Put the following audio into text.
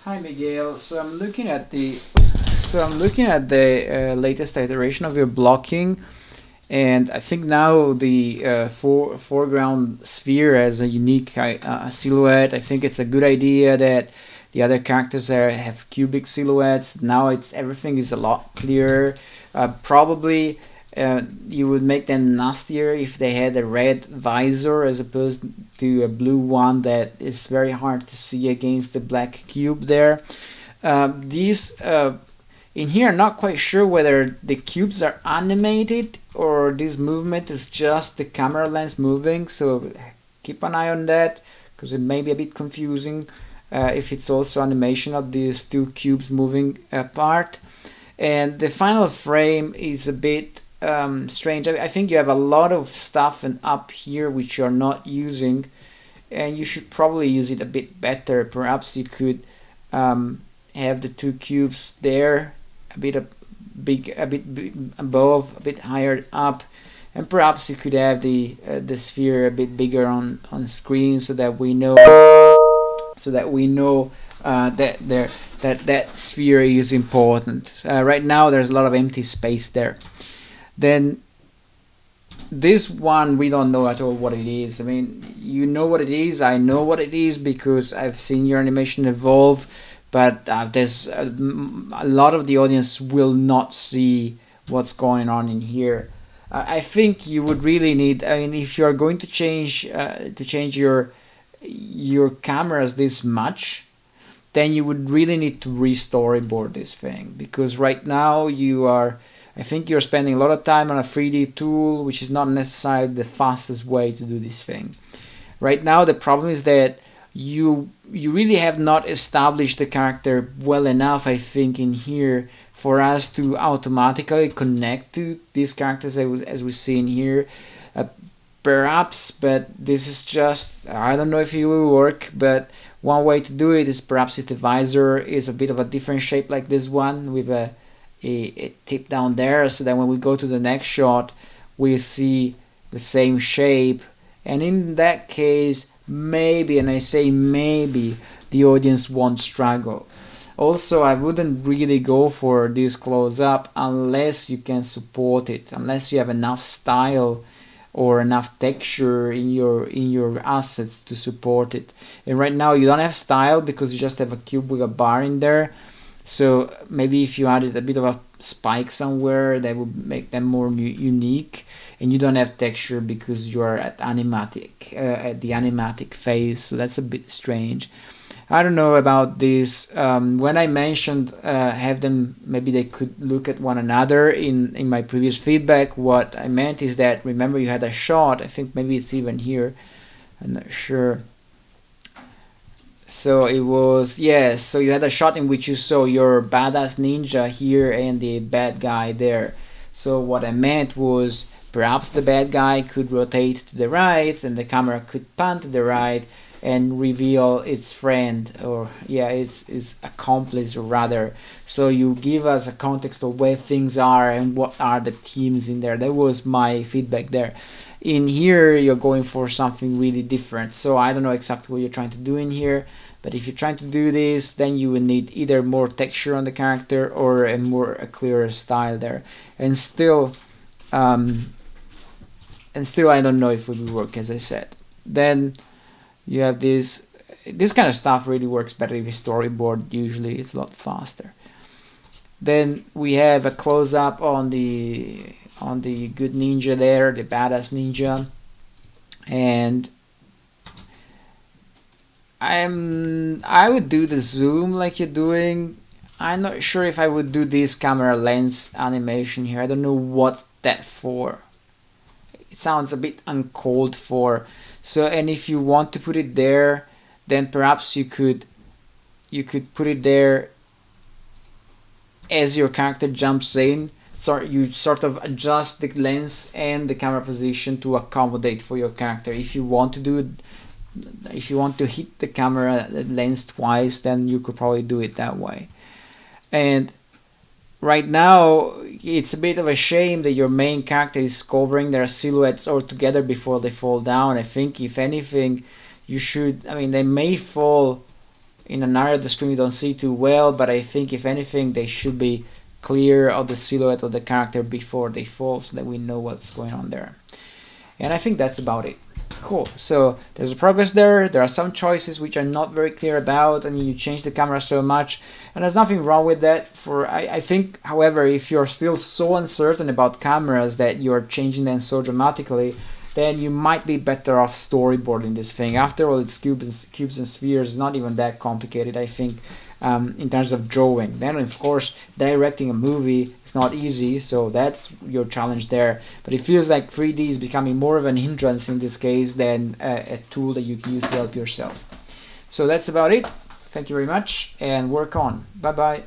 Hi Miguel. So I'm looking at the latest iteration of your blocking, and I think now the foreground sphere has a unique silhouette. I think it's a good idea that the other characters there have cubic silhouettes. Now it's everything is a lot clearer. Probably you would make them nastier if they had a red visor as opposed to a blue one that is very hard to see against the black cube there. These in here, I'm not quite sure whether the cubes are animated or this movement is just the camera lens moving, so keep an eye on that because it may be a bit confusing if it's also animation of these two cubes moving apart. And the final frame is a bit strange. I think you have a lot of stuff and up here which you're not using, and you should probably use it a bit better. Perhaps you could have the two cubes there a bit a bit above, a bit higher up, and perhaps you could have the sphere a bit bigger on screen so that we know that sphere is important. Right now there's a lot of empty space there. Then this one we don't know at all what it is. I mean, you know what it is, I know what it is because I've seen your animation evolve, but there's a lot of the audience will not see what's going on in here. I think you would really need, I mean, if you're going to change your cameras this much, then you would really need to re-storyboard this thing, because right now I think you're spending a lot of time on a 3D tool, which is not necessarily the fastest way to do this thing. Right now the problem is that you really have not established the character well enough, I think, in here for us to automatically connect to these characters as we see in here. Perhaps, but this is just, I don't know if it will work, but one way to do it is perhaps if the visor is a bit of a different shape like this one with a tip down there, so that when we go to the next shot we see the same shape, and in that case maybe, and I say maybe, the audience won't struggle. Also, I wouldn't really go for this close up unless you can support it, unless you have enough style or enough texture in your assets to support it. And right now you don't have style because you just have a cube with a bar in there. So maybe if you added a bit of a spike somewhere, that would make them more unique. And you don't have texture because you are at the animatic phase, so that's a bit strange. I don't know about this. When I mentioned have them, maybe they could look at one another in my previous feedback. What I meant is that, remember, you had a shot, I think maybe it's even here, I'm not sure. So it was, yes, so you had a shot in which you saw your badass ninja here and the bad guy there. So what I meant was perhaps the bad guy could rotate to the right and the camera could pan to the right and reveal its friend, or its accomplice rather. So you give us a context of where things are and what are the themes in there. That was my feedback there. In here you're going for something really different, so I don't know exactly what you're trying to do in here, but if you're trying to do this, then you will need either more texture on the character or a clearer style there, and still I don't know if it will work, as I said. Then you have this kind of stuff really works better if you storyboard. Usually it's a lot faster. Then we have a close-up on the good ninja there, the badass ninja, and I would do the zoom like you're doing. I'm not sure if I would do this camera lens animation here. I don't know what that for. It sounds a bit uncalled for. So, and if you want to put it there, then perhaps you could put it there as your character jumps in. So you sort of adjust the lens and the camera position to accommodate for your character. If you want to do it, if you want to hit the camera lens twice, then you could probably do it that way. And right now it's a bit of a shame that your main character is covering their silhouettes all together before they fall down. I think if anything you should, I mean, they may fall in an area of the screen you don't see too well, but I think if anything they should be clear of the silhouette of the character before they fall so that we know what's going on there. And I think that's about it. Cool. So there's a progress there. There are some choices which are not very clear about, and you change the camera so much, and there's nothing wrong with that. I think, however, if you're still so uncertain about cameras that you're changing them so dramatically, then you might be better off storyboarding this thing. After all, it's cubes and spheres. It's not even that complicated, I think, in terms of drawing. Then, of course, directing a movie is not easy, so that's your challenge there. But it feels like 3D is becoming more of an hindrance in this case than a tool that you can use to help yourself. So that's about it. Thank you very much, and work on. Bye-bye.